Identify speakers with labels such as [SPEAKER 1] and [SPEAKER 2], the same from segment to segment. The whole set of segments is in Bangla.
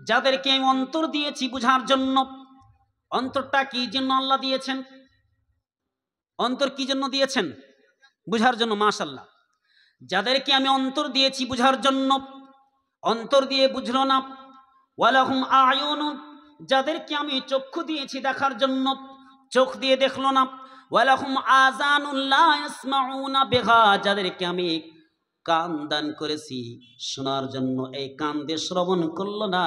[SPEAKER 1] যাদেরকে আমি অন্তর দিয়েছি বুঝার জন্য। অন্তরটা কি জন্য আল্লাহ দিয়েছেন? অন্তর কি জন্য দিয়েছেন? বুঝার জন্য। মাশাআল্লাহ। যাদেরকে আমি অন্তর দিয়েছি বুঝার জন্য, অন্তর দিয়ে বুঝলো না। ওয়ালাহুম আয়ুনুন, যাদেরকে আমি চক্ষু দিয়েছি দেখার জন্য, চোখ দিয়ে দেখলো না। ওয়ালাহুম আযানুন লা ইয়াসমাউনা বিহা, যাদেরকে আমি কান দান করেছি শোনার জন্য, এই কান দিয়ে শ্রবণ করলো না।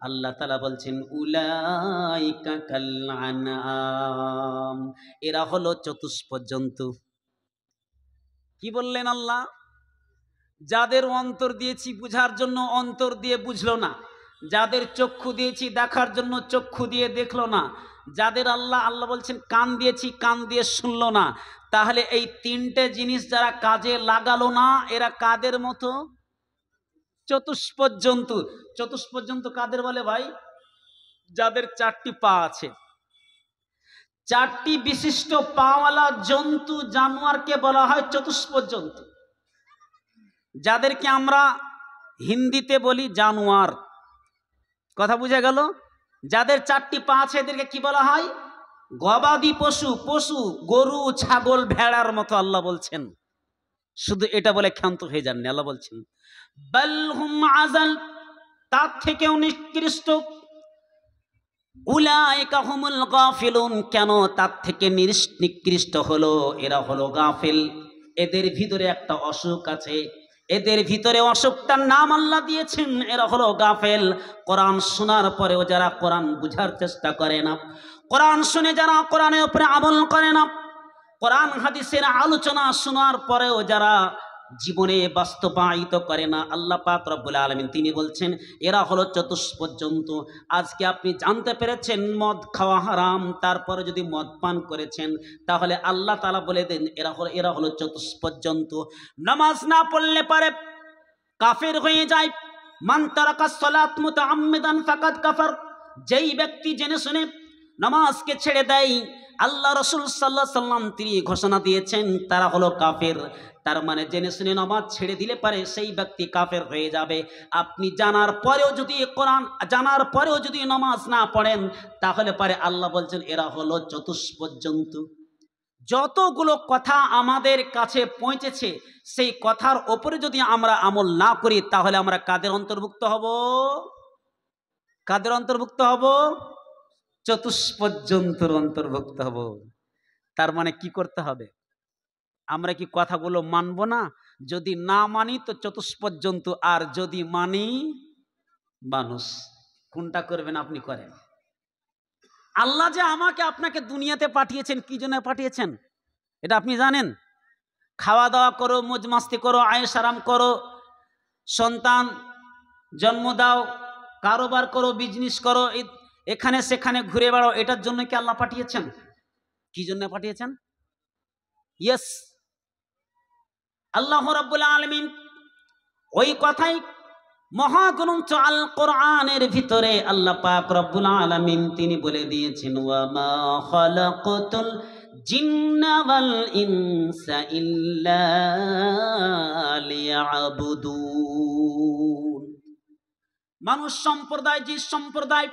[SPEAKER 1] আল্লাহ তাআলা বলছেন উলাইকা কাল আনআম, এরা হলো চতুষ্পদ জন্তু। কি বললেন আল্লাহ? যাদের অন্তর দিয়েছি বুঝার জন্য অন্তর দিয়ে বুঝলো না, যাদের চক্ষু দিয়েছি দেখার জন্য চক্ষু দিয়ে দেখলো না, যাদের আল্লাহ বলছেন কান দিয়েছি কান দিয়ে শুনলো না, তাহলে এই তিনটে জিনিস যারা কাজে লাগালো না এরা কাদের মতো? চতুষ্পদ জন্তু। চতুষ্পদ জন্তু কাদের বলে ভাই? যাদের চারটি পা আছে। চারটি বিশিষ্ট পাওয়ালা জন্তু জানোয়ারকে বলা হয় চতুষ্পদ জন্তু, যাদেরকে আমরা হিন্দিতে বলি জানোয়ার। কথা বুঝে গেল? যাদের চারটি পা আছে এদেরকে কি বলা হয়? গবাদি পশু। পশু গরু ছাগল ভেড়ার মতো আল্লাহ বলছেন। শুধু এটা বলে ক্ষান্ত হয়ে যাননি, আল্লাহ বলছেন বাল হুম আযাল, তার থেকেও নিকৃষ্ট। উলাইকা হুমুল গাফিলুন, কেন তার থেকে নিকৃষ্ট হলো? এরা হলো গাফিল। এদের ভিতরে একটা অসুখ আছে, এদের ভিতরে অসুখটার নাম আল্লাহ দিয়েছেন, এরা হলো গাফেল। কোরআন শোনার পরেও যারা কোরআন বুঝার চেষ্টা করে না, কোরআন শুনে যারা কোরআনের উপরে আমল করে না, কোরআন হাদিসের আলোচনা শোনার পরেও যারা জীবনে বাস্তবায়িত করে না, আল্লাহ পাক রব্বুল আলামিন তিনি বলছেন এরা হলো চতুষ্পদ জন্তু। আজকে আপনি জানতে পেরেছেন মদ খাওয়া হারাম, তারপরে যদি মদ পান করেছেন তাহলে আল্লাহ তাআলা বলে দেন এরা হলো চতুষ্পদ জন্তু। নামাজ না পড়লে পারে কাফের হয়ে যায়। মান তারাকা সালাত মুতাআম্মিদান ফাকাদ কাফার, যেই ব্যক্তি জেনে শুনে নামাজকে ছেড়ে দেয়, আল্লাহ রাসূল সাল্লাল্লাহু আলাইহি সাল্লাম তিনি ঘোষণা দিয়েছেন তারা হলো কাফের। তার মানে জেনে শুনে নামাজ ছেড়ে দিলে পারে সেই ব্যক্তি কাফের হয়ে যাবে। আপনি জানার পরেও যদি কোরআন জানার পরেও যদি নামাজ না পড়েন তাহলে পারে আল্লাহ বলছেন এরা হলো চতুষ্পদ জন্তু। যতগুলো কথা আমাদের কাছে পৌঁছেছে সেই কথার ওপরে যদি আমরা আমল না করি তাহলে আমরা কাদের অন্তর্ভুক্ত হব? কাদের অন্তর্ভুক্ত হব? চতুষ্পদ জন্তুর অন্তর্ভুক্ত হব। তার মানে কি করতে হবে? আমরা কি কথাগুলো মানব না? যদি না মানি তো চতুষ্পদ জন্তু, আর যদি মানি মানুষ। কোনটা করবেন? আপনি করেন। আল্লাহ যে আমাকে আপনাকে দুনিয়াতে পাঠিয়েছেন কি জন্য পাঠিয়েছেন এটা আপনি জানেন? খাওয়া দাওয়া করো, মौज মাস্তি করো, আয়েশ আরাম করো, সন্তান জন্ম দাও, কারোবার করো, বিজনেস করো, এখানে সেখানে ঘুরে বেড়াও, এটার জন্য কি আল্লাহ পাঠিয়েছেন? কি জন্য পাঠিয়েছেন? ইয়েস, আল্লাহ রাব্বুল আলামিন ওই কথাই মহাগ্রন্থ আল কোরআনের ভিতরে আল্লাহ পাক রব্বুল আলামিন তিনি বলে দিয়েছেন ওয়া মা খালাকাতুল জিন্না ওয়াল ইনসা ইল্লা লিয়াবুদুন। মানুষ সম্প্রদায় জিন সম্প্রদায়,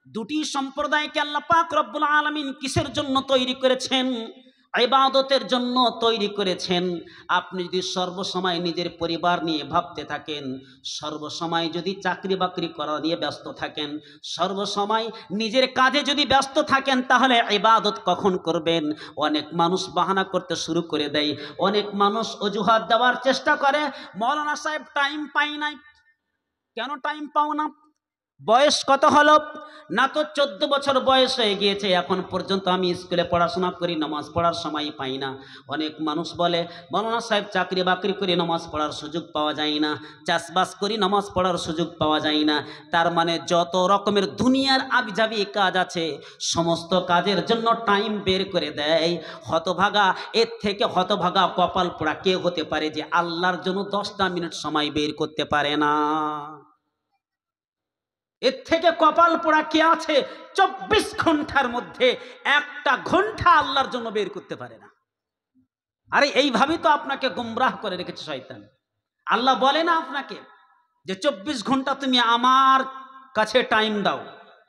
[SPEAKER 1] দুটি সম্প্রদায়কে আল্লাহ পাক রব্বুল আলামিন কিসের জন্য তৈরি করেছেন? ইবাদতের জন্য তৈরি করেছেন। আপনি যদি সর্বসময় নিজের পরিবার নিয়ে ভাবতে থাকেন, সর্বসময় যদি চাকরি বাকরি করা নিয়ে ব্যস্ত থাকেন, সর্বসময় নিজের কাজে যদি ব্যস্ত থাকেন তাহলে ইবাদত কখন করবেন? অনেক মানুষ বাহানা করতে শুরু করে দেয়, অনেক মানুষ অজুহাত দেওয়ার চেষ্টা করে, মৌলানা সাহেব টাইম পাই নাই। কেন টাইম পাও না? বয়স কত হলো? না তো 14 বছর বয়স হয়ে গিয়েছে, এখন পর্যন্ত আমি স্কুলে পড়াশোনা করি, নামাজ পড়ার সময় পাই না। অনেক মানুষ বলে মৌলানা সাহেব চাকরি বাকরি করি, নামাজ পড়ার সুযোগ পাওয়া যায় না, চাষবাস করি, নামাজ পড়ার সুযোগ পাওয়া যায় না। তার মানে যত রকমের দুনিয়ার আবিজাবি কাজ আছে সমস্ত কাজের জন্য টাইম বের করে দেয়। হতভাগা, এর থেকে হতভাগা কপাল পোড়া কে হতে পারে যে আল্লাহর জন্য 10টা মিনিট সময় বের করতে পারে না? এর থেকে কপাল পোড়া কে আছে 24 ঘন্টার মধ্যে 1টা ঘন্টা আল্লাহর জন্য বের করতে পারে না? আরে এইভাবেই তো আপনাকে গুমরাহ করে রেখেছে শয়তান। আল্লাহ বলে না আপনাকে যে 24 ঘন্টা তুমি আমার কাছে টাইম দাও,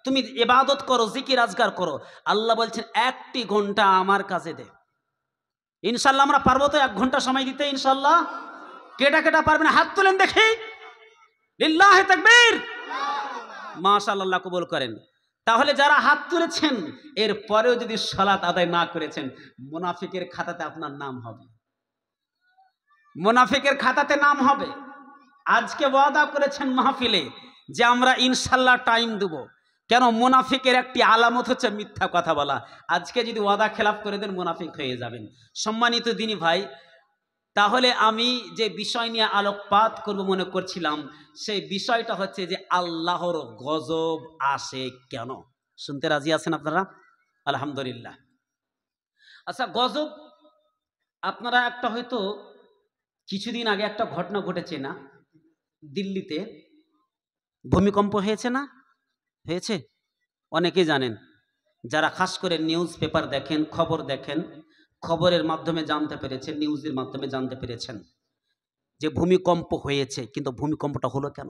[SPEAKER 1] তুমি ইবাদত করো, জিকির আজগার করো। আল্লাহ বলছেন 1টি ঘন্টা আমার কাছে দে। ইনশাল্লাহ আমরা পারবো তো 1 ঘন্টা সময় দিতে? ইনশাল্লাহ। কেটা কেটা পারবেন হাত তুলেন দেখি। লিল্লাহি তাকবীর। মাশাআল্লাহ, কবুল করেন। তাহলে যারা হাত তুলেছেন এর পরেও যদি সালাত আদায় না করেছেন, মুনাফিকের খাতাতে আপনার নাম হবে, মুনাফিকের খাতাতে নাম হবে। আজকে ওয়াদা করেছেন মাহফিলে যে আমরা ইনশাল্লাহ টাইম দেব। কেন? মুনাফিকের একটি আলামত হচ্ছে মিথ্যা কথা বলা। আজকে যদি ওয়াদা খেলাফ করে দেন মুনাফিক হয়ে যাবেন। সম্মানিত দিনী ভাই, তাহলে আমি যে বিষয় নিয়ে আলোকপাত করব মনে করছিলাম, সেই বিষয়টা হচ্ছে যে আল্লাহর গজব আসে কেন। শুনতে রাজি আছেন আপনারা? আলহামদুলিল্লাহ। আচ্ছা, গজব, আপনারা একটা হয়তো কিছুদিন আগে একটা ঘটনা ঘটেছে না, দিল্লিতে ভূমিকম্প হয়েছে না? হয়েছে, অনেকেই জানেন। যারা খাস করে নিউজ পেপার দেখেন, খবর দেখেন, খবরের মাধ্যমে জানতে পেরেছেন, নিউজের মাধ্যমে জানতে পেরেছেন যে ভূমিকম্প হয়েছে। কিন্তু ভূমিকম্পটা হলো কেন?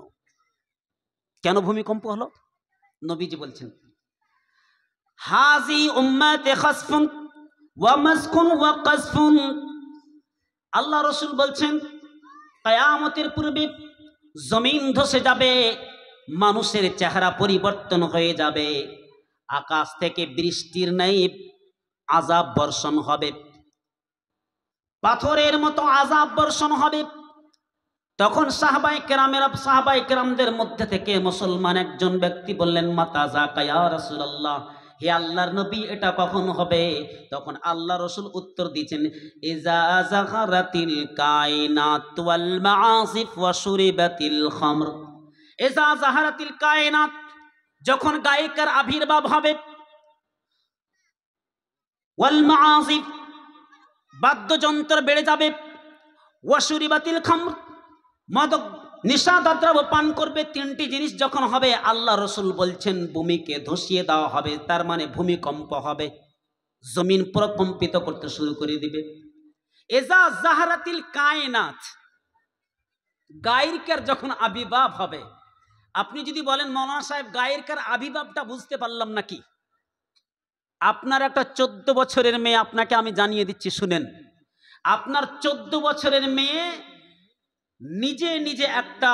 [SPEAKER 1] কেন ভূমিকম্প হলো? নবীজি বলছেন, হাজি উম্মাতে খাসফুন ওয়া মাসকুন ওয়া কাসফুন। আল্লাহ রাসূল বলছেন, কিয়ামতের পূর্বে জমিন ধসে যাবে, মানুষের চেহারা পরিবর্তন হয়ে যাবে, আকাশ থেকে বৃষ্টির ন্যায় আযাব বর্ষণ হবে, পাথরের মতো আযাব বর্ষণ হবে। তখন সাহাবায়ে কেরামদের মধ্যে থেকে মুসলমান একজন ব্যক্তি বললেন, মাতা যাকা ইয়া রাসূলুল্লাহ, হে আল্লাহর নবী, এটা কখন হবে? তখন আল্লাহ রাসূল উত্তর দিয়েছেন, ইজা যাহারাতিল কায়নাত ওয়াল মাআসিফ ওয়া শুরিবাতিল খামর। ইজা যাহারাতিল কায়নাত, যখন গায়িকার আবির্ভাব হবে, ওয়াল মাআসিফ, বাদ্যযন্ত্র বেড়ে যাবে, ওয়া শুরিবাতিল খামর, মাদক নিশাদ্রব্য পান করবে। 3টি জিনিস যখন হবে, আল্লাহ রাসূল বলছেন ভূমিকে ধসিয়ে দেওয়া হবে, তার মানে ভূমিকম্প হবে, জমিন প্রকম্পিত করতে শুরু করে দিবে। ইজা যাহারাতিল কায়নাত, গায়িকার যখন আবির্ভাব হবে। আপনি যদি বলেন মাওলানা সাহেব গায়িকার আবির্ভাবটা বুঝতে পারলাম নাকি, আপনার একটা 14 বছরের মেয়ে, আপনাকে আমি জানিয়ে দিচ্ছি শুনেন। আপনার 14 বছরের মেয়ে নিজে নিজে একটা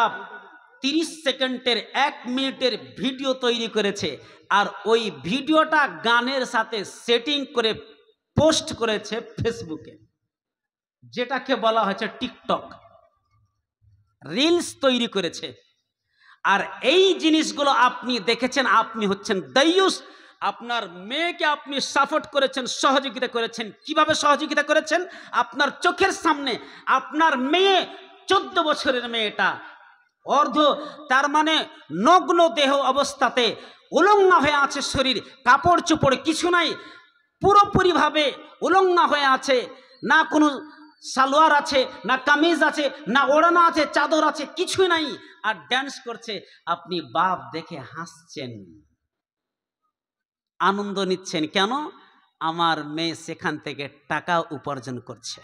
[SPEAKER 1] 30 সেকেন্ডের 1 মিনিটের ভিডিও তৈরি করেছে, আর ওই ভিডিওটা গানের সাথে সেটিং করে পোস্ট করেছে ফেসবুকে, যেটাকে বলা হচ্ছে টিকটক, রিলস তৈরি করেছে। আর এই জিনিসগুলো আপনি দেখেছেন, আপনি হচ্ছেন দায়ুস। আপনার মেয়েকে আপনি সাপোর্ট করেছেন, সহযোগিতা করেছেন। কিভাবে সহযোগিতা করেছেন? আপনার চোখের সামনে আপনার মেয়ে, 14 বছরের মেয়েটা তার মানে নগ্ন দেহ অবস্থাতে, উলঙ্গ হয়ে আছে শরীর, কাপড় চোপড় কিছু নাই, পুরোপুরিভাবে উলঙ্গ হয়ে আছে, না কোনো সালোয়ার আছে, না কামিজ আছে, না ওড়না আছে, চাদর আছে, কিছুই নাই, আর ড্যান্স করছে। আপনি বাপ দেখে হাসছেন, আনন্দ নিচ্ছেন। কেন? আমার মেয়ে সেখান থেকে টাকা উপার্জন করছে,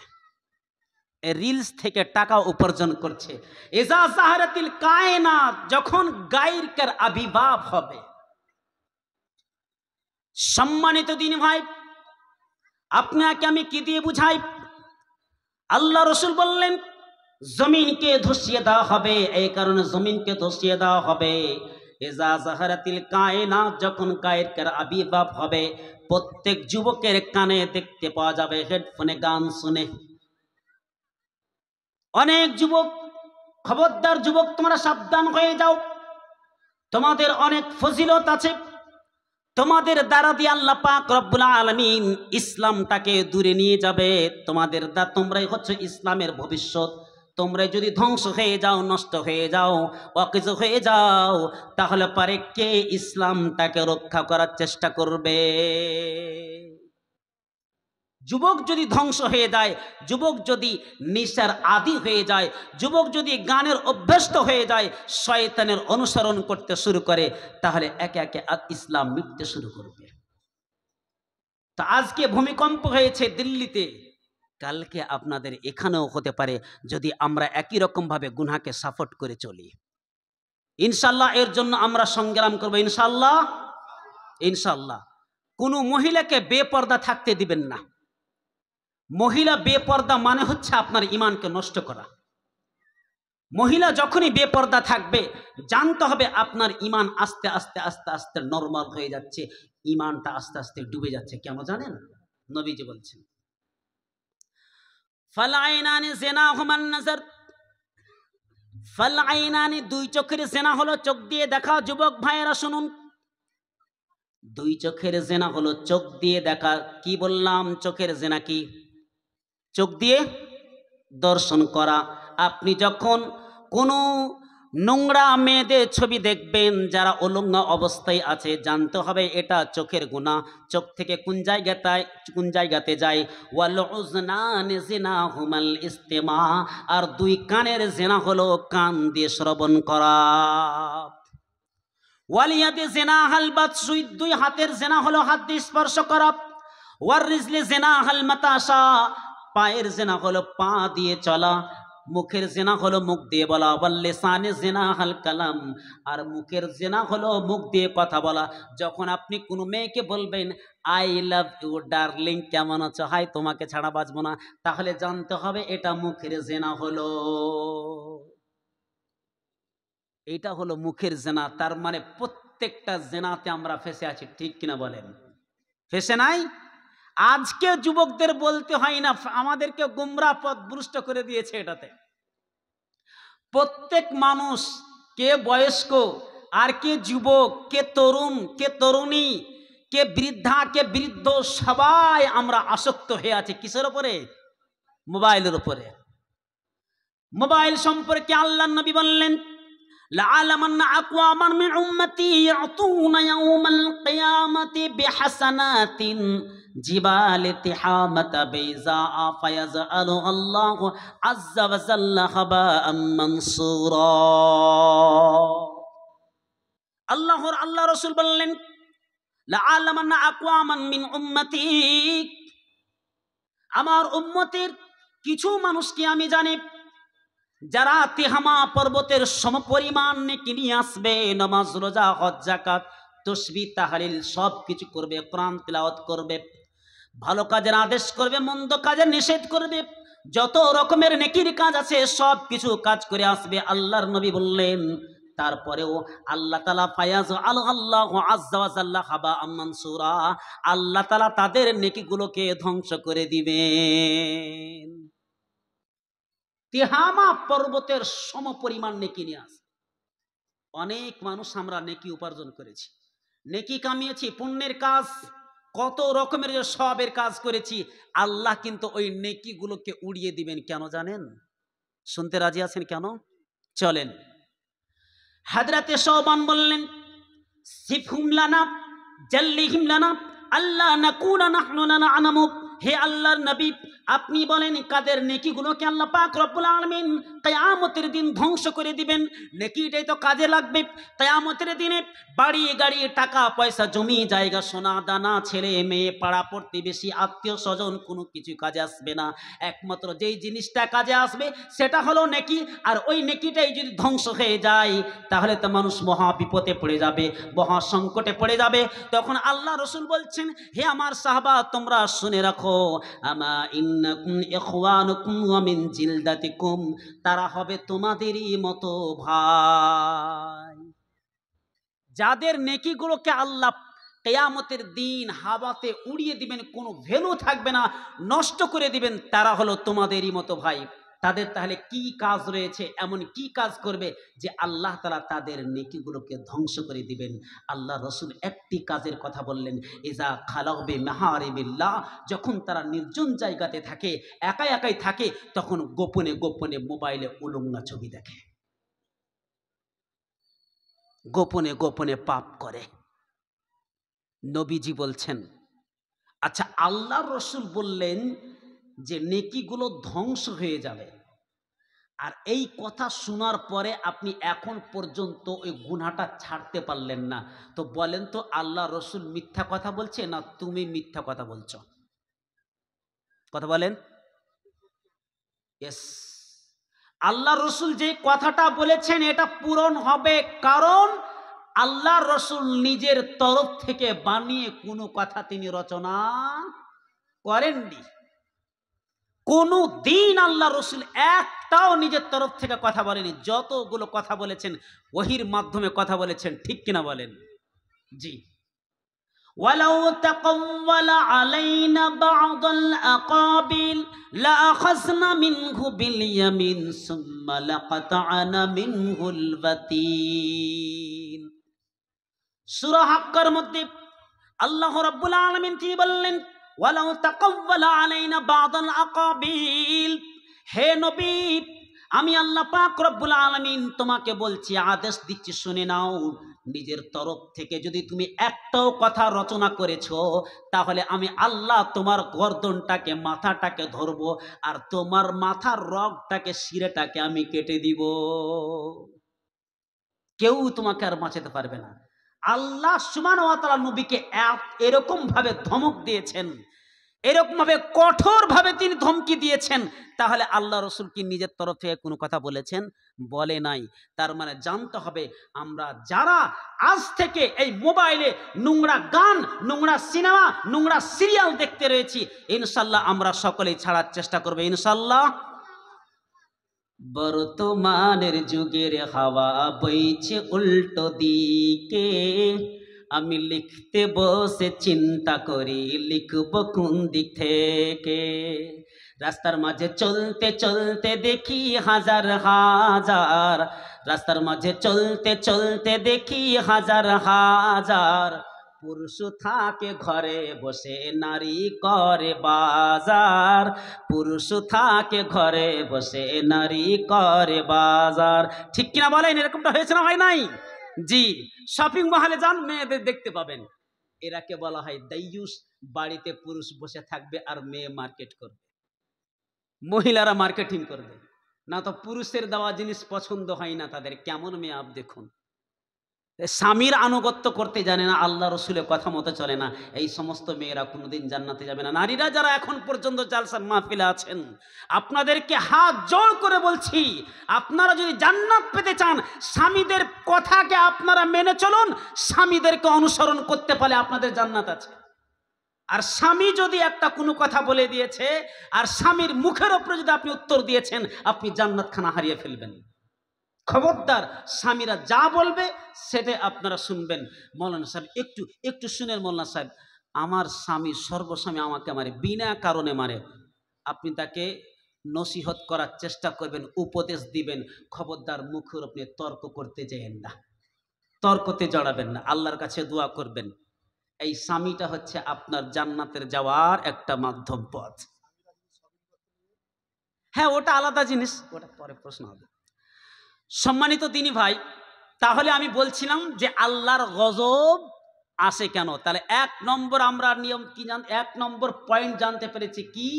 [SPEAKER 1] রিলস থেকে টাকা উপার্জন করছে। ইজা যাহারাতিল কায়নাত, যখন গায়িকার আবির্ভাব হবে। সম্মানিত দিনী ভাই, আপনাকে আমি কি দিয়ে বুঝাই? আল্লাহ রাসূল বললেন জমিনকে ধসিয়ে দেওয়া হবে। এই কারণে জমিনকে ধসিয়ে দেওয়া হবে। ইজা যাহারাতিল কায়নাত, যখন গায়িকার আবির্ভাব হবে, প্রত্যেক যুবকের কানে দেখতে পাওয়া যাবে হেডফোনে গান শুনে। অনেক যুবক, খবরদার যুবক, তোমরা সাবধান হয়ে যাও, তোমাদের অনেক ফজিলত আছে, তোমাদের দ্বারা দিয়ে আল্লাহ পাক রব্বুল আলামিন ইসলামটাকে দূরে নিয়ে যাবে। তোমরাই হচ্ছে ইসলামের ভবিষ্যৎ। তোমরা যদি ধ্বংস হয়ে যাও, নষ্ট হয়ে যাও, অকেজো হয়ে যাও, তাহলে পারে কে ইসলামটাকে রক্ষা করার চেষ্টা করবে? যুবক যদি ধ্বংস হয়ে যায়, যুবক যদি নেশার আদি হয়ে যায়, যুবক যদি গানের অভ্যস্ত হয়ে যায়, শয়তানের অনুসরণ করতে শুরু করে, তাহলে একে একে ইসলাম মিটতে শুরু করবে। তা আজকে ভূমিকম্প হয়েছে দিল্লিতে, কালকে আপনাদের এখানেও হতে পারে, যদি আমরা একই রকম ভাবে গুনাহকে সাপোর্ট করে চলি। ইনশাল্লাহ এর জন্য আমরা সংগ্রাম করব ইনশাল্লাহ। ইনশাল্লাহ কোনো মহিলাকে বেপর্দা থাকতে দিবেন না। মহিলা বেপর্দা মানে হচ্ছে আপনার ঈমানকে নষ্ট করা। মহিলা যখনই বেপর্দা থাকবে জানতে হবে আপনার ঈমান আস্তে আস্তে আস্তে আস্তে নরমাল হয়ে যাচ্ছে, ঈমানটা আস্তে আস্তে ডুবে যাচ্ছে। কেন জানেন? নবীজি বলছেন ফাল আইনানি জিনাহুমান নাজর, ফাল আইনানি দুই চোখের জিনা হলো চোখ দিয়ে দেখা। যুবক ভাইয়েরা শুনুন, দুই চোখের জিনা হলো চোখ দিয়ে দেখা। কি বললাম? চোখের জিনা কি? চোখ দিয়ে দর্শন করা। আপনি যখন কোনো নোংরা মেয়েদের ছবি দেখবেন যারা উলঙ্গ অবস্থায় আছে, জানতে হবে এটা চোখের গুনাহ। চোখ থেকে কোন জায়গাতে যায়? ওয়াল উযনানি জিনাহুমাল ইস্তিমা, আর দুই কানের জিনা হলো কান দিয়ে শ্রবণ করা। ওয়ালিয়াদি জিনাহাল বাতশু, দুই হাতের জিনা হলো হাত দিয়ে স্পর্শ করা। ওয়ার রিজলি জিনাহাল মাতাশা, পায়ের জিনা হলো পা দিয়ে চলা। মুখের জিনা হলো মুখ দিয়ে বলা। ওয়াল লিসানি জিনাহাল কালাম, আর মুখের জিনা হলো মুখ দিয়ে কথা বলা। যখন আপনি কোনো মেয়েকে বলবেন আই লাভ ইউ ডার্লিং, কেমন আছো, হাই তোমাকে ছাড়া বাঁচবো না, তাহলে জানতে হবে এটা মুখের জিনা হলো। এইটা হলো মুখের জেনা। তার মানে প্রত্যেকটা জেনাতে আমরা ফেসে আছি, ঠিক কিনা বলেন? ফেসে নাই? আজকে যুবকদের বলতে হয় না, আমাদেরকে গুমরাহ পথভ্রষ্ট করে দিয়েছে এটাতে। প্রত্যেক মানুষ, কে বয়স্ক আর কে যুবক, কে তরুণ, কে তরুণী, কে বৃদ্ধা, কে বৃদ্ধ, সবাই আমরা আসক্ত হয়ে আছি কিসের উপরে? মোবাইলের উপরে। মোবাইল সম্পর্কে আল্লাহর নবী বললেন لعلمن أقواما من أمتي يعطون يوم القيامة بحسنات جبال تحامة بيضاء فيجعلها الله عز وجل هباء منصورا। আল্লাহ রাসূল বললেন لعلمن أقواما من أمتي, আমার উম্মতের কিছু মানুষকে আমি জানি যারা তিহামা পর্বতের সমপরিমাণ নেকি নিয়ে আসবে। নামাজ, রোজা, হজ, যাকাত, তাসবিহ, তাহলিল সব কিছু করবে, কোরআন তিলাওয়াত করবে, ভালো কাজের আদেশ করবে, মন্দ কাজের নিষেধ করবে, যত রকমের নেকির কাজ আছে সব কিছু কাজ করে আসবে। আল্লাহর নবী বললেন তারপরেও আল্লাহ তাআলা আল্লাহু আজ্জা ওয়া জাল্লা হাবাআম মানসুরা, আল্লাহ তাআলা তাদের নেকিগুলোকে ধ্বংস করে দিবেন। তিহামা পর্বতের সমপরিমাণ নেকি নিয়ে আসে। অনেক মানুষ আমরা নেকি উপার্জন করেছি, নেকি কামিয়েছি, পুণ্যের কাজ, কত রকমের সবের কাজ করেছি। আল্লাহ কিন্তু ওই নেকিগুলোকে উড়িয়ে দিবেন। কেন জানেন? শুনতে রাজি আছেন? কেন? চলেন। হযরতে শাওবান বললেন সিফহুম লানা জাল্লিহিম লানা আল্লাহ নাকুনা নাহনু না'লামু। হে আল্লাহর নবী, আপনি বলেন কাদের নেকিগুলোকে আল্লাহ পাক রব্বুল আলামিন কিয়ামতের দিন ধ্বংস করে দিবেন। নেকিটাই তো কাজে লাগবে। কিয়ামতের দিনে বাড়ি গাড়ি, টাকা পয়সা, জমি জায়গা, সোনা দানা, ছেলে মেয়ে, পাড়া প্রতিবেশী, আত্মীয় স্বজন কোনো কিছু কাজে আসবে না। একমাত্র যেই জিনিসটা কাজে আসবে সেটা হলো নেকি। আর ওই নেকিটাই যদি ধ্বংস হয়ে যায় তাহলে তো মানুষ মহা বিপদে পড়ে যাবে, মহা সংকটে পড়ে যাবে। তখন আল্লাহ রাসূল বলছেন, হে আমার সাহাবা তোমরা শুনে রাখো, আমা ইন্নাকুম ইখওয়ানুকুম ওয়া মিন জিলদাতিকুম, তারা হবে তোমাদেরই মতো ভাই। যাদের নেকিগুলোকে আল্লাহ কিয়ামতের দিন হাওয়াতে উড়িয়ে দিবেন, কোনো ভ্যালু থাকবে না, নষ্ট করে দিবেন, তারা হলো তোমাদেরই মতো ভাই। তাদের তাহলে কি কাজ রয়েছে, এমন কি কাজ করবে যে আল্লাহ তাআলা তাদের নেকিগুলোকে ধ্বংস করে দিবেন? আল্লাহ রাসূল একটি কাজের কথা বললেন, ইজা খালাউ বিমাহারিবিল্লাহ, যখন তারা নির্জন জায়গাতে থাকে, একাই একাই থাকে, তখন গোপনে গোপনে মোবাইলে উলঙ্গ ছবি দেখে, গোপনে গোপনে পাপ করে। নবীজি বলছেন, আচ্ছা আল্লাহ রাসূল বললেন যে নেকিগুলো ধ্বংস হয়ে যাবে, আর এই কথা শোনার পরে আপনি এখন পর্যন্ত ওই গুনাহটা ছাড়তে পারলেন না, তো বলেন তো আল্লাহ রাসূল মিথ্যা কথা বলছে না তুমি মিথ্যা কথা বলছো? কথা বলেন। ইয়েস, আল্লাহ রসুল যে কথাটা বলেছেন এটা পূরণ হবে, কারণ আল্লাহ রসুল নিজের তরফ থেকে বানিয়ে কোনো কথা তিনি রচনা করেননি। কোনো দিন আল্লাহ রসুল একটাও নিজের তরফ থেকে কথা বলেনি। যতগুলো কথা বলেছেন ওহির মাধ্যমে কথা বলেছেন, ঠিক কিনা বলেন? জি। ওয়ালাউ তাকাওয়ালা আলাইনা বা'দাল আকাবিল লাআখাযনা মিনহু বিল ইয়ামিন সুম্মা লাকাতা'না মিনহুল বাতিন। সূরা হাক্কার মধ্যে আল্লাহ রাব্বুল আলামিন কি বললেন? ওয়ালাউ তাকাওয়ালা আলাইনা বা'দাল আকাবিল, হে নবী আমি আল্লাহ পাক রব্বুল আলামিন তোমাকে বলছি, আদেশ দিচ্ছি, শুনে নাও। নিজের তরফ থেকে যদি তুমি একটাও কথা রচনা করেছো, তাহলে আমি আল্লাহ তোমার গর্দনটাকে, মাথাটাকে ধরবো, আর তোমার মাথার রগটাকে, শিরাটাকে আমি কেটে দিব। কেউ তোমাকে আর বাঁচাতে পারবে না। আল্লাহ সুবহানাহু ওয়া তাআলা নবীকে এরকম ভাবে ধমক দিয়েছেন, এরকম ভাবে কঠোর ভাবে তিনি ধমকি দিয়েছেন। তাহলে আল্লাহ রসুল কি নিজের তরফ থেকে কোনো কথা বলেছেন? বলে নাই। তার মানে জানতে হবে, আমরা যারা আজ থেকে এই মোবাইলে নোংরা গান, নোংরা সিনেমা, নোংরা সিরিয়াল দেখতে রয়েছি, ইনশাল্লাহ আমরা সকলেই ছাড়ার চেষ্টা করবো ইনশাল্লাহ। বর্তমানের যুগের হাওয়া বইছে উল্টো দিকে, আমি লিখতে বসে চিন্তা করি লিখব কোন দিক থেকে। রাস্তার মাঝে চলতে চলতে দেখি হাজার হাজার, রাস্তার মাঝে চলতে চলতে দেখি হাজার হাজার, পুরুষ থাকে ঘরে বসে নারী করে বাজার, পুরুষ থাকে ঘরে বসে নারী করে বাজার। ঠিক কিনা বলেন? এরকমটা হয়েছে না হয় নাই? জি। শপিং মহলে যান, মেয়েদের দেখতে পাবেন। এরাকে বলা হয় দাইয়ুস। বাড়িতে পুরুষ বসে থাকবে আর মেয়ে মার্কেট করবে, মহিলারা মার্কেটিং করবে। না তো পুরুষের দেওয়া জিনিস পছন্দ হয় না তাদের। কেমন মেয়ে আপ দেখুন, স্বামীর আনুগত্য করতে জানে না, আল্লাহ রসুলের কথা মতো চলে না। এই সমস্ত মেয়েরা কোনোদিন জান্নাতে যাবে না। নারীরা যারা এখন পর্যন্ত জালসার মাহফিলে আছেন, আপনাদেরকে হাত জোড় করে বলছি, আপনারা যদি জান্নাত পেতে চান, স্বামীদের কথাকে আপনারা মেনে চলুন, স্বামীদেরকে অনুসরণ করতে পারলে আপনাদের জান্নাত আছে। আর স্বামী যদি একটা কোনো কথা বলে দিয়েছে, আর স্বামীর মুখের উপরে যদি আপনি উত্তর দিয়েছেন, আপনি জান্নাত খানা হারিয়ে ফেলবেন। খবরদার, স্বামীরা যা বলবে সেটাই আপনারা শুনবেন। মৌলানা সাহেব একটু শুনেন, মৌলানা সাহেব আমার স্বামী, সর্বস্বামী আমাকে মারে, বিনা কারণে মারে। আপনি তাকে নসিহত করার চেষ্টা করবেন, উপদেশ দিবেন। খবরদার, মুখের উপরে তর্ক করতে যাবেন না, তর্কতে জড়াবেন না, আল্লাহর কাছে দোয়া করবেন। এই স্বামীটা হচ্ছে আপনার জান্নাতের যাওয়ার একটা মাধ্যম পথ। হ্যাঁ, ওটা আলাদা জিনিস, ওটা পরে প্রশ্ন হবে। সম্মানিত দিনী ভাই, তাহলে আমি বলছিলাম যে আল্লাহর গজব আসে কেন? তাহলে এক নম্বর আমরা নিয়ম কি এক নম্বর পয়েন্ট জানতে পেরেছি কি,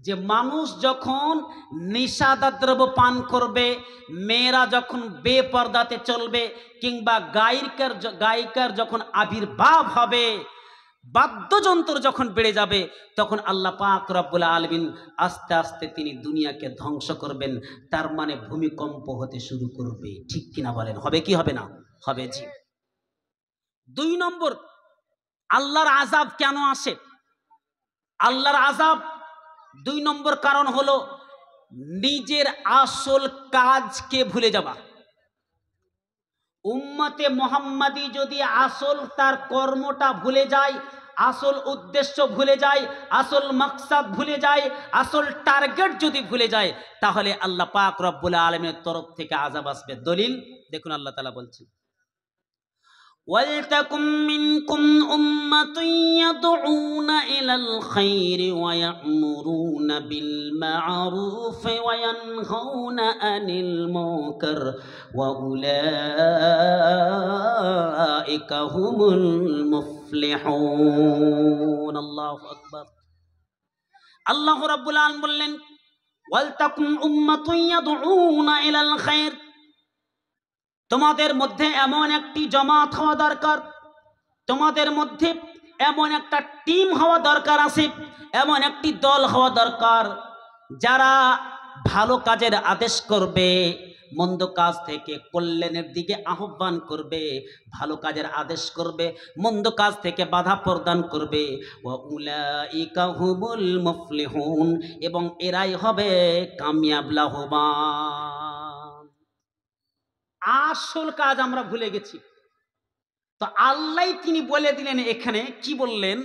[SPEAKER 1] যে মানুষ যখন নিশাদ্রব্য পান করবে, মেয়েরা যখন বেপর্দাতে চলবে, কিংবা গায়িকার যখন আবির্ভাব হবে, বাদ্যযন্ত্র যখন বেড়ে যাবে, তখন আল্লাহ পাক রব্বুল আলামিন আস্তে আস্তে তিনি দুনিয়াকে ধ্বংস করবেন। তার মানে ভূমিকম্প হতে শুরু করবে। ঠিক কিনা বলেন? হবে কি হবে না? হবে। জি। 2 নম্বর, আল্লাহর আযাব কেন আসে? আল্লাহর আযাব 2 নম্বর কারণ হলো নিজের আসল কাজকে ভুলে যাওয়া। উম্মতে মুহাম্মাদি যদি আসল তার কর্মটা ভুলে যায়, আসল উদ্দেশ্য ভুলে যায়, আসল মাকসাদ ভুলে যায়, আসল টার্গেট যদি ভুলে যায়, তাহলে আল্লাহ পাক রব্বুল আলামিনের তরফ থেকে আযাব আসবে। দলিল দেখুন, আল্লাহ তাআলা বলছেন, ওয়ালতাকুম মিনকুম উম্মাতুন ইয়াদউনা ইলাল খায়রি ওয়া ইয়া'মুরুনা বিল মা'রুফ ওয়া ইয়ানহাউনা আনিল মুনকার ওয়া উলাইকা হুমুল মুফলিহুন। আল্লাহু আকবার। আল্লাহ রাব্বুল আলামিন বললেন, ওয়ালতাকুম উম্মাতুন ইয়াদউনা ইলাল খায়র, তোমাদের মধ্যে এমন একটি জামাত হওয়া দরকার, তোমাদের মধ্যে এমন একটা টিম হওয়া দরকার আছে, এমন একটি দল হওয়া দরকার যারা ভালো কাজের আদেশ করবে, মন্দ কাজ থেকে কল্যাণের দিকে আহ্বান করবে, ভালো কাজের আদেশ করবে, মন্দ কাজ থেকে বাধা প্রদান করবে। ওয়া উলাইকা হুমুল মুফলিহুন, এবং এরাই হবে কামিয়াব লাভবান। আসল কাজ আমরা ভুলে গেছি। তো আল্লাহ তিনি বলে দিলেন, এখানে কি বললেন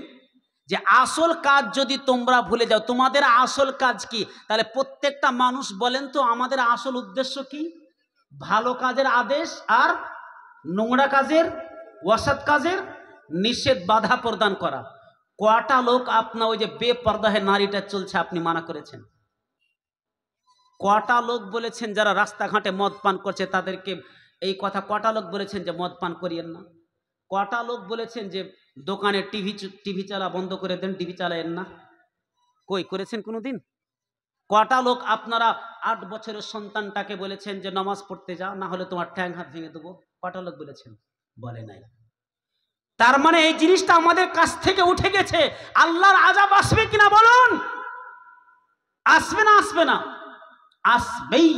[SPEAKER 1] যে আসল কাজ যদি তোমরা ভুলে যাও, তোমাদের আসল কাজ কি? তাহলে প্রত্যেকটা মানুষ বলেন তো আমাদের আসল উদ্দেশ্য কি? ভালো কাজের আদেশ আর নোংরা কাজের, অসৎ কাজের নিষেধ, বাধা প্রদান করা। কয়টা লোক আপনার ওই যে বেপরদাহে নারীটা চলছে আপনি মানা করেছেন? কয়টা লোক বলেছেন যারা রাস্তাঘাটে মদ পান করছে তাদেরকে এই কথা? কয়টা লোক বলেছেন যে মদ পান করিয়েন না? কয়টা লোক বলেছেন যে দোকানে টিভি চালা বন্ধ করে দেন, টিভি চালায়েন না? কই করেছেন কোনোদিন? কয়টা লোক আপনারা 8 বছরের সন্তানটাকে বলেছেন যে নামাজ পড়তে যা, না হলে তোমার ঠ্যাং হাত ভেঙে দেবো? কয়টা লোক বলেছেন? বলে নাই। তার মানে এই জিনিসটা আমাদের কাছ থেকে উঠে গেছে। আল্লাহর আযাব আসবে কিনা বলুন? আসবে না? আসবে না? আসবেই।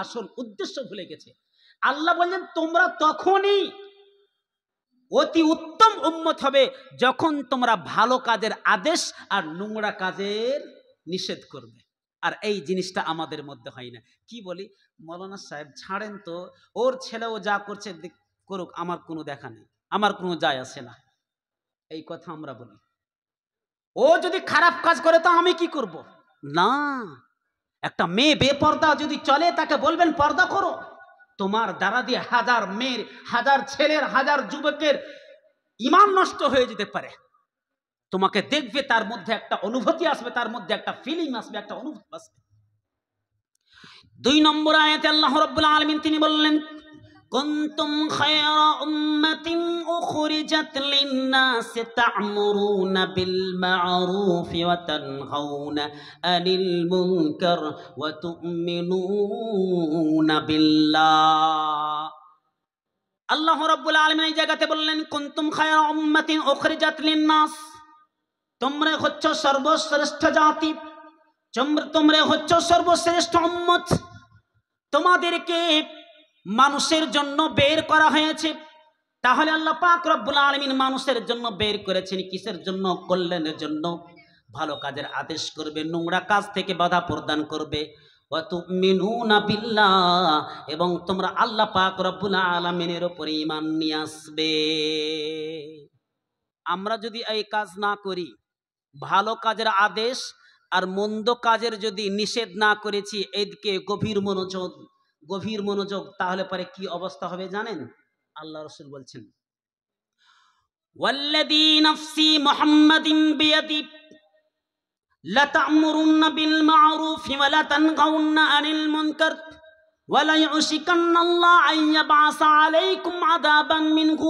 [SPEAKER 1] আসল উদ্দেশ্য ভুলে গেছে। আল্লাহ বললেন তোমরা তখনই অতি উত্তম উম্মত হবে যখন তোমরা ভালো কাজের আদেশ আর নোংরা কাজের নিষেধ করবে। আর এই জিনিসটা আমাদের মধ্যে হয় না। কি বলি, মৌলানা সাহেব ছাড়েন তো, ওর ছেলেও যা করছে করুক, আমার কোনো দেখা নেই, আমার কোনো যায় আসে না, এই কথা আমরা বলি। ও যদি খারাপ কাজ করে তো আমি কি করব? না, একটা মেয়ে বেপর্দা যদি চলে তাকে বলবেন পর্দা করো। তোমার দ্বারা দিয়ে হাজার মেয়ের, হাজার ছেলের, হাজার যুবকের ঈমান নষ্ট হয়ে যেতে পারে। তোমাকে দেখবে, তার মধ্যে একটা অনুভূতি আসবে, তার মধ্যে একটা ফিলিং আসবে, একটা অনুভূতি আসবে। 2 নম্বর আয়াতে আল্লাহ রাব্বুল আলামিন তিনি বললেন, কুনতুম খায়রা উম্মাতিন উখরিজাত লিন-নাসি তা'মুরুনা বিল মা'রুফি ওয়া তানহাউনা আনিল মুনকার ওয়া তু'মিনুনা বিল্লাহ। আল্লাহ রাব্বুল আলামিন এই জায়গাতে বললেন কুনতুম খায়রা উম্মাতিন উখরিজাত লিন-নাস, তোমরা হচ্ছ সর্বশ্রেষ্ঠ জাতি, তোমরা হচ্ছ সর্বশ্রেষ্ঠ উম্মত। তোমাদেরকে মানুষের জন্য বের করা হয়েছে। তাহলে আল্লাহ পাক রব্বুল আলামিন মানুষের জন্য বের করেছেন কিসের জন্য? কল্যাণের জন্য। ভালো কাজের আদেশ করবে, নোংরা কাজ থেকে বাধা প্রদান করবে। ওয়া তুমিনুনা বিল্লাহ, এবং তোমরা আল্লাহ পাক রব্বুল আলামিনের উপরে ঈমান নিয়ে আসবে। আমরা যদি এই কাজ না করি, ভালো কাজের আদেশ আর মন্দ কাজের যদি নিষেধ না করেছি, এদিকে গভীর মনোযোগ, তাহলে পরে কি অবস্থা হবে জানেন? আল্লাহ রাসূল বলছেন, ওয়াল্লাযী নাফসি মুহাম্মাদিন বিয়াদি লাতা'মুরুন্না বিল মা'রুফি ওয়া লা তানহাউন্না আনিল মুনকার ওয়া লা ইউশিকান্নাল্লাহু আন ইয়াব'আসা আলাইকুম আযাবান মিনহু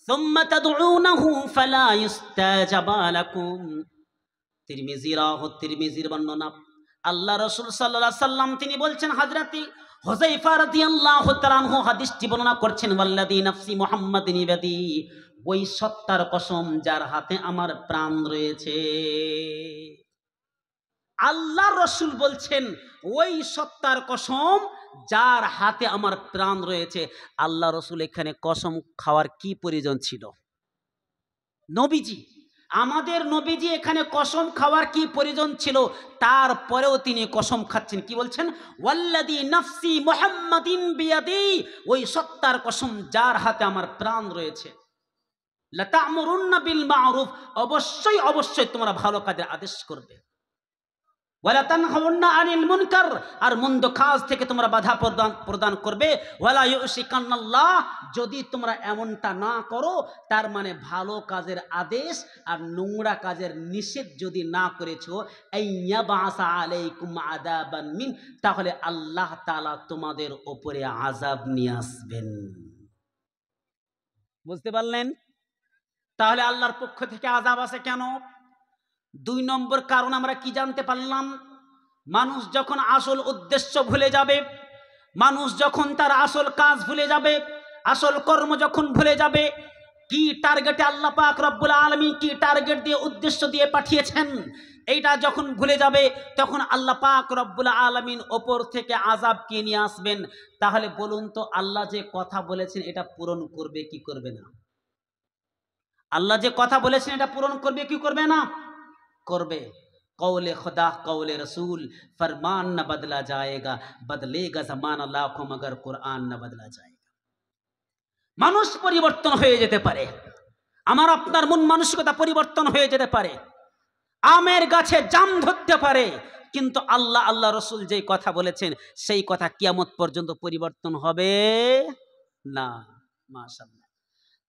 [SPEAKER 1] সুম্মা তাদউনাহু ফালা ইস্তাজাবা লাকুম। তিরমিজির বর্ণনা। আল্লাহ রাসূল সাল্লাল্লাহু আলাইহি সাল্লাম তিনি বলছেন, হযরত হুযায়ফা রাদিয়াল্লাহু তাআলা আনহু হাদিসটি বর্ণনা করছেন, ওয়াল্লাযী নাফসি মুহাম্মাদিন বিয়াদি, ওই সত্তার কসম যার হাতে আমার প্রাণ রয়েছে। আল্লাহ রাসূল বলছেন ওই সত্তার কসম যার হাতে আমার প্রাণ রয়েছে। আল্লাহ রাসূল এখানে কসম খাওয়ার কি প্রয়োজন ছিল? নবীজি, আমাদের নবীজি এখানে কসম খাওয়ার কি প্রয়োজন ছিল? তারপরেও তিনি কসম খাচ্ছেন। কি বলছেন? ওয়াল্লাযী নাফসি মুহাম্মাদিন বিয়াদি, ওই সত্তার কসম যার হাতে আমার প্রাণ রয়েছে। লাতা'মুরুন্না বিল মা'রুফ, অবশ্যই অবশ্যই তোমরা ভালো কাজের আদেশ করবে। ওয়ালা তানহাউন্না আনিল মুনকার, আর মন্দ কাজ থেকে তোমরা বাধা প্রদান করবে। ওয়ালা ইউশিকান্নাল্লাহ, যদি তোমরা এমনটা না করো, তার মানে ভালো কাজের আদেশ আর নোংরা কাজের নিষেধ যদি না করেছো, আইয়াবাসা আলাইকুম আযাবান মিন, তাহলে আল্লাহ তাআলা তোমাদের উপরে আযাব নিয়ে আসবেন। বুঝতে পারলেন? তাহলে আল্লাহর পক্ষ থেকে আযাব আসে কেন? 2 নম্বর কারণ আমরা কি জানতে পারলাম? মানুষ যখন আসল উদ্দেশ্য ভুলে যাবে, মানুষ যখন তার আসল কাজ ভুলে যাবে, আসল কর্ম যখন ভুলে যাবে, কি টার্গেটে আল্লাহ পাক রব্বুল আলামিন কি টার্গেট দিয়ে উদ্দেশ্য দিয়ে পাঠিয়েছেন, এইটা যখন ভুলে যাবে তখন আল্লাহ পাক রব্বুল আলামিন ওপর থেকে আযাব কে নিয়ে আসবেন। তাহলে বলুন তো আল্লাহ যে কথা বলেছেন এটা পূরণ করবে কি করবে না? আল্লাহ যে কথা বলেছেন এটা পূরণ করবে কি করবে না? করবে। কৌলে খুদা কৌলে রসুল ফরমান না বদলা যায়েগা, বদলেগা জমানা লাখো মগর কুরআন না বদলা যায়েগা। মানুষ পরিবর্তন হয়ে যেতে পারে, আমার আপনার মন মানসিকতা পরিবর্তন হয়ে যেতে পারে, আমের গাছে জাম ধরতে পারে, কিন্তু আল্লাহ আল্লাহ রসুল যেই কথা বলেছেন সেই কথা কিয়ামত পর্যন্ত পরিবর্তন হবে না। মাশাআল্লাহ।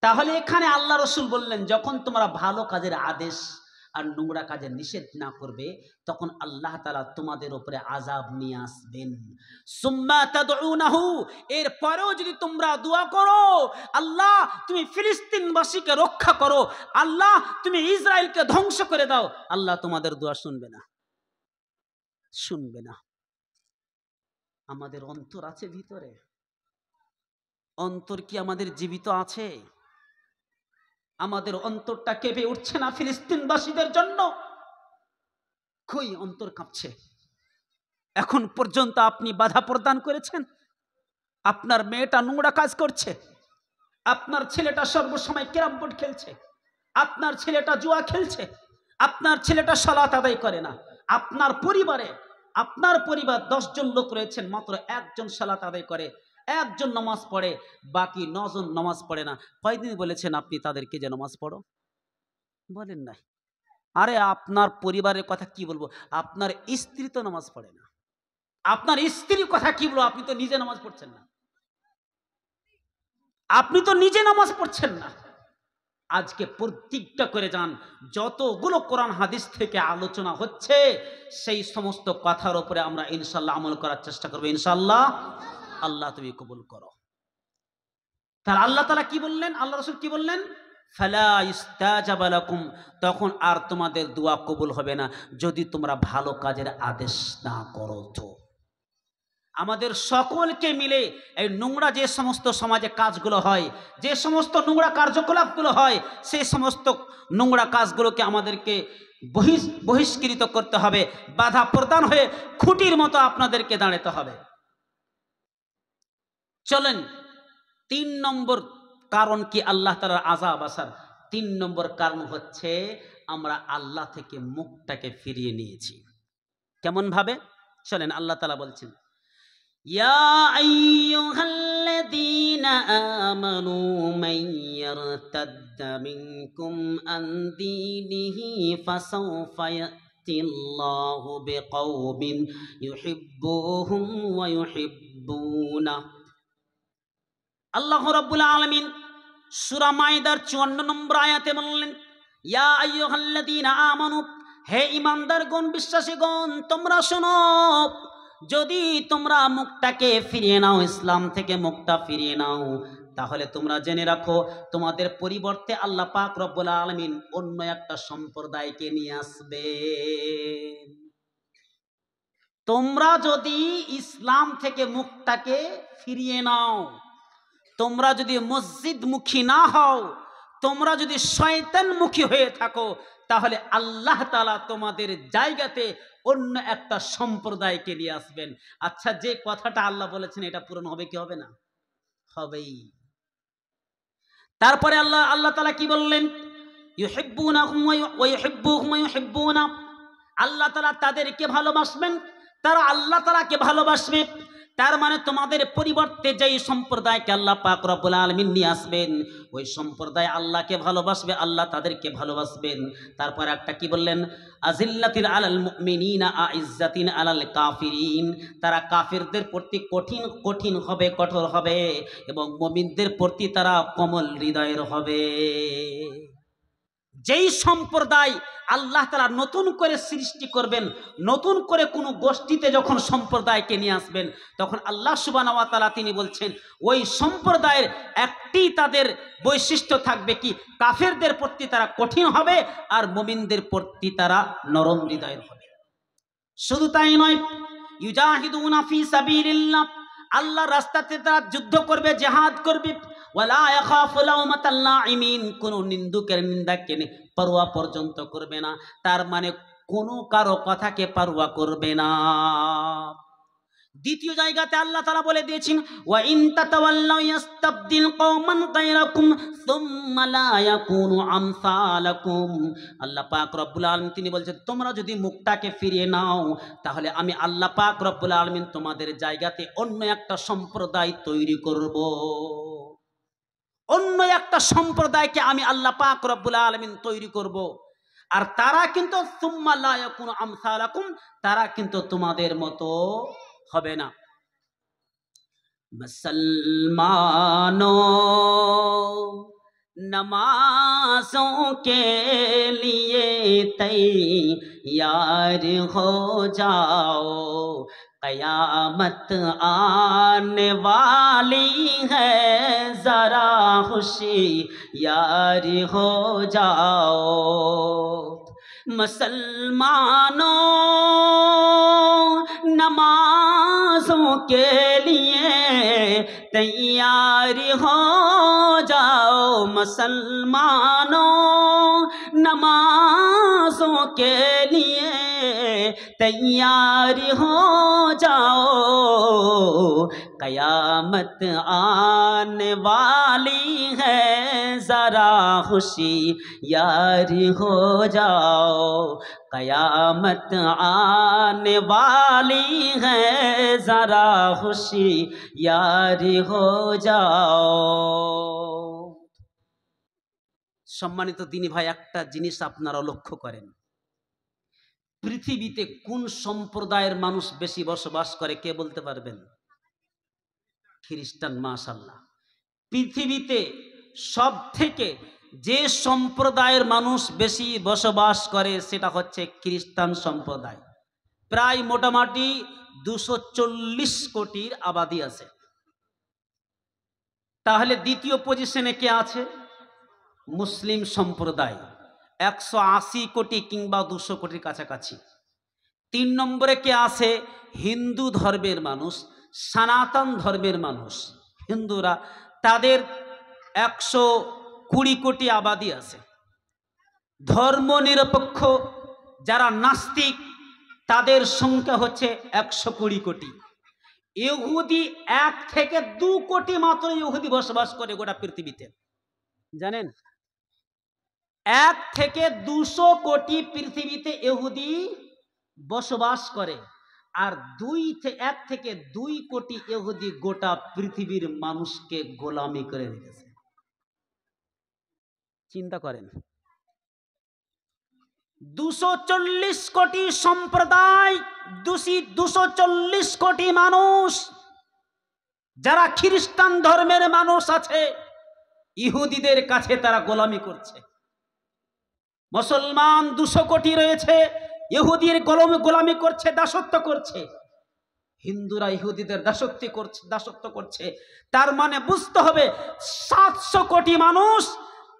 [SPEAKER 1] তাহলে এখানে আল্লাহ রসুল বললেন যখন তোমরা ভালো কাজের আদেশ আর নোংরা কাজের নিষেধ না করবে তখন আল্লাহ তাআলা তোমাদের উপরে আযাব নিয়ে আসবেন। সুম্মা তাদউনাহু, এরপরেও যদি তোমরা দোয়া করো আল্লাহ তুমি ফিলিস্তিনবাসীকে রক্ষা করো, আল্লাহ তুমি ইসরায়েলকে ধ্বংস করে দাও, আল্লাহ তোমাদের দোয়া শুনবে না, শুনবে না। আমাদের অন্তর আছে ভিতরে, অন্তর কি আমাদের জীবিত আছে? আমাদের অন্তরটা কেঁপে উঠছে না ফিলিস্তিনবাসীদের জন্য? কই অন্তর কাঁপছে? এখন পর্যন্ত আপনি বাধা প্রদান করেছেন? আপনার মেয়েটা নোংরা কাজ করছে, আপনার ছেলেটা সর্বসময় ক্যারাম বোর্ড খেলছে, আপনার ছেলেটা জুয়া খেলছে, আপনার ছেলেটা সালাত আদায় করে না, আপনার পরিবার 10 জন লোক রয়েছেন, মাত্র একজন সালাত আদায় করে, একজন নামাজ পড়ে, বাকি 9 জন নামাজ পড়ে না। কয়দিন বলেছেন আপনি তাদেরকে যে নামাজ পড়ো? বলেন নাই। আরে আপনার পরিবারের কথা কি বলবো, আপনার স্ত্রী তো নামাজ পড়ে না, আপনার স্ত্রীর কথা কি বলবো, আপনি তো নিজে নামাজ পড়ছেন না, আপনি তো নিজে নামাজ পড়ছেন না। আজকে প্রতিজ্ঞা করে যান যতগুলো কোরআন হাদিস থেকে আলোচনা হচ্ছে সেই সমস্ত কথার উপরে আমরা ইনশাআল্লাহ আমল করার চেষ্টা করব ইনশাআল্লাহ। আল্লাহ তুমি কবুল করো। তাহলে আল্লাহ তাআলা কি বললেন, আল্লাহ রাসূল কি বললেন? ফালা ইস্তাজাবা লাকুম, তখন আর তোমাদের দোয়া কবুল হবে না যদি তোমরা ভালো কাজের আদেশ না করো। তো আমাদের সকলকে মিলে এই নোংরা যে সমস্ত সমাজে কাজগুলো হয়, যে সমস্ত নোংরা কার্যকলাপগুলো হয়, সেই সমস্ত নোংরা কাজগুলোকে আমাদেরকে বহিষ্কৃত করতে হবে, বাধা প্রদান হয়ে খুঁটির মতো আপনাদেরকে দাঁড়াতে হবে। চলেন 3 নম্বর কারণ কি আল্লাহ তাআলার আযাব আসার? 3 নম্বর কারণ হচ্ছে আমরা আল্লাহ থেকে মুখটাকে ফিরিয়ে নিয়েছি। কেমন ভাবে? চলেন আল্লাহ তাআলা বলছেন ইয়া আইয়ুহাল্লাযীনা আমানু মান ইয়ারতাদ্দা মিনকুম আন দীনিহি ফাসাওফা ইয়াতিল্লাহু বিকওমিন ইউহিব্বুহুম ওয়া ইউহিব্বুনা। আল্লাহ রাব্বুল আলামিন সূরা মাইদার 54 নম্বর আয়াতে বললেন ইয়া আইয়ুহাল্লাযীনা আমানু, হে ঈমানদারগণ, বিশ্বাসীগণ, তোমরা শোনো, যদি তোমরা মুখটাকে ফিরিয়ে নাও, ইসলাম থেকে মুখটা ফিরিয়ে নাও, তাহলে তোমরা জেনে রাখো তোমাদের পরিবর্তে আল্লাহ পাক রব্বুল আলামিন অন্য একটা সম্প্রদায়কে নিয়ে আসবে। তোমরা যদি ইসলাম থেকে মুখটাকে ফিরিয়ে নাও, তোমরা যদি মসজিদমুখী না হও, তোমরা যদি শয়তানমুখী হয়ে থাকো, তাহলে আল্লাহ তাআলা তোমাদের জায়গাতে অন্য একটা সম্প্রদায়কে নিয়ে আসবেন। আচ্ছা, যে কথাটা আল্লাহ বলেছেন এটা পূরণ হবে কি হবে না? হবেই। তারপরে আল্লাহ তাআলা কি বললেন? ইউহিব্বুনাহুম ওয়া ইউহিব্বুহুম ওয়া ইউহিব্বুনা, আল্লাহ তাআলা তাদেরকে ভালোবাসবেন, তারা আল্লাহ তাআলাকে ভালোবাসবে। তার মানে তোমাদের পরিবর্তে যেই সম্প্রদায়কে আল্লাহ পাক রব্বুল আলামিন নিয়ে আসবেন, ওই সম্প্রদায় আল্লাহকে ভালোবাসবে, আল্লাহ তাদেরকে ভালোবাসবেন। তারপর একটা কি বললেন? আজিল্লাতিন আলাল মুমিনিনা আইজ্জাতিন আলাল কাফিরিন, তারা কাফিরদের প্রতি কঠিন হবে, কঠোর হবে, এবং মুমিনদের প্রতি তারা কোমল হৃদয়ের হবে। যেই সম্প্রদায় আল্লাহ তাআলা নতুন করে সৃষ্টি করবেন, নতুন করে কোনো গোষ্ঠীতে যখন সম্প্রদায়কে নিয়ে আসবেন, তখন আল্লাহ সুবহানাহু ওয়া তাআলা তিনি বলছেন ওই সম্প্রদায়ের একটি তাদের বৈশিষ্ট্য থাকবে কি, কাফেরদের প্রতি তারা কঠিন হবে আর মুমিনদের প্রতি তারা নরম হৃদয়ের হবে। শুধু তাই নয়, ইউজাহিদুনা ফি সাবিলিল্লাহ, আল্লাহর রাস্তাতে তারা যুদ্ধ করবে, জিহাদ করবে। ওয়ালা ইয়াখাফু লাউমাতাল লাইমিন, কোন নিন্দুকের নিন্দাকে পরোয়া পর্যন্ত করবে না, তার মানে কোনো কারো কথাকে পরোয়া করবে না। দ্বিতীয় জায়গাতে আল্লাহ তাআলা বলে দিয়েছেন, ওয়া ইন তাতাওয়াল্লাউ ইস্তাবদিল কওমান গায়রাকুম সুম্মা লা ইয়াকুনু আমসালাকুম। আল্লাহ পাক রব্বুল আলামিন তিনি বলছেন, তোমরা যদি মুখটাকে ফিরিয়ে নাও, তাহলে আমি আল্লাহ পাক রব্বুল আলামিন তোমাদের জায়গাতে অন্য একটা সম্প্রদায় তৈরি করব। অন্য একটা সম্প্রদায়কে আমি আল্লাহ পাক রব্বুল আলামিন তৈরি করব, আর তারা কিন্তু সুম্মা লা ইয়াকুনু আমসালাকুম, তারা কিন্তু তোমাদের মতো হবে না। মুসলমানों नमाजों के लिए तैयार हो जाओ, कयामत आने वाली है, जरा होशियार हो जाओ। मुसलमानों नमाजों के लिए तैयार हो जाओ, मुसलमानों नमाजों के लिए तैयार हो जाओ, कयामत आने वाली है, जरा होशियार हो जाओ, कयामत आने वाली है, जरा होशियार हो जाओ। সম্মানিত দিনী ভাই, একটা জিনিস আপনারা লক্ষ্য করেন, পৃথিবীতে কোন সম্প্রদায়ের মানুষ বেশি বসবাস করে কে বলতে পারবেন? খ্রিস্টান। মাশাআল্লাহ। পৃথিবীতে সব থেকে যে সম্প্রদায়ের মানুষ বেশি বসবাস করে সেটা হচ্ছে খ্রিস্টান সম্প্রদায়। প্রায় মোটামুটি 240 কোটির আবাদি আছে। তাহলে দ্বিতীয় পজিশনে কে আছে? মুসলিম সম্প্রদায়, 180 কোটি কিংবা 200 কোটির কাছাকাছি। 3 নম্বরে কে আছে? হিন্দু ধর্মের মানুষ, সনাতন ধর্মের মানুষ, হিন্দুরা, তাদের 120 কোটি আবাদি আছে। ধর্ম নিরপেক্ষ যারা নাস্তিক তাদের সংখ্যা হচ্ছে 120 কোটি। ইহুদি 1 থেকে 2 কোটি মাত্র ইহুদি বসবাস করে গোটা পৃথিবীতে, জানেন? 1 থেকে 200 কোটি পৃথিবীতে ইহুদি বসবাস করে, আর 1 থেকে 2 কোটি ইহুদি গোটা পৃথিবীর মানুষকে গোলামি করে রেখেছে। চিন্তা করেন, 240 কোটি সম্প্রদায়, 240 কোটি মানুষ যারা খ্রিস্টান ধর্মের মানুষ আছে, ইহুদিদের কাছে তারা গোলামি করছে। মুসলমান 200 কোটি রয়েছে, ইহুদির গোলামি করছে, দাসত্ব করছে। হিন্দুরা ইহুদিদের দাসত্ব করছে। তার মানে বুঝতে হবে 700 কোটি মানুষ,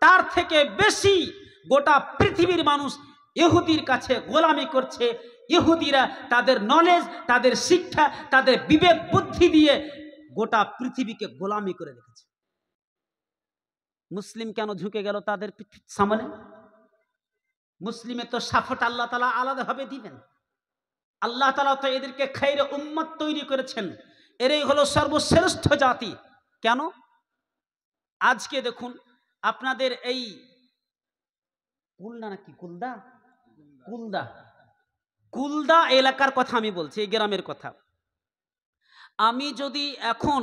[SPEAKER 1] তার থেকে বেশি গোটা পৃথিবীর মানুষ ইহুদির কাছে গোলামি করছে। ইহুদিরা তাদের নলেজ, তাদের শিক্ষা, তাদের বিবেক বুদ্ধি দিয়ে গোটা পৃথিবীকে গোলামি করে রেখেছে। মুসলিম কেন ঝুঁকে গেল তাদের সামনে? মুসলিমের তো সাফট আল্লাহ তাআলা আলাদাভাবে দিবেন। আল্লাহ তাআলা তো এদেরকে খায়রে উম্মত তৈরি করেছেন, এরাই হলো সর্বশ্রেষ্ঠ জাতি। কেন? আজকে দেখুন আপনাদের এই কুলদা এলাকার কথা আমি বলছি, এই গ্রামের কথা। আমি যদি এখন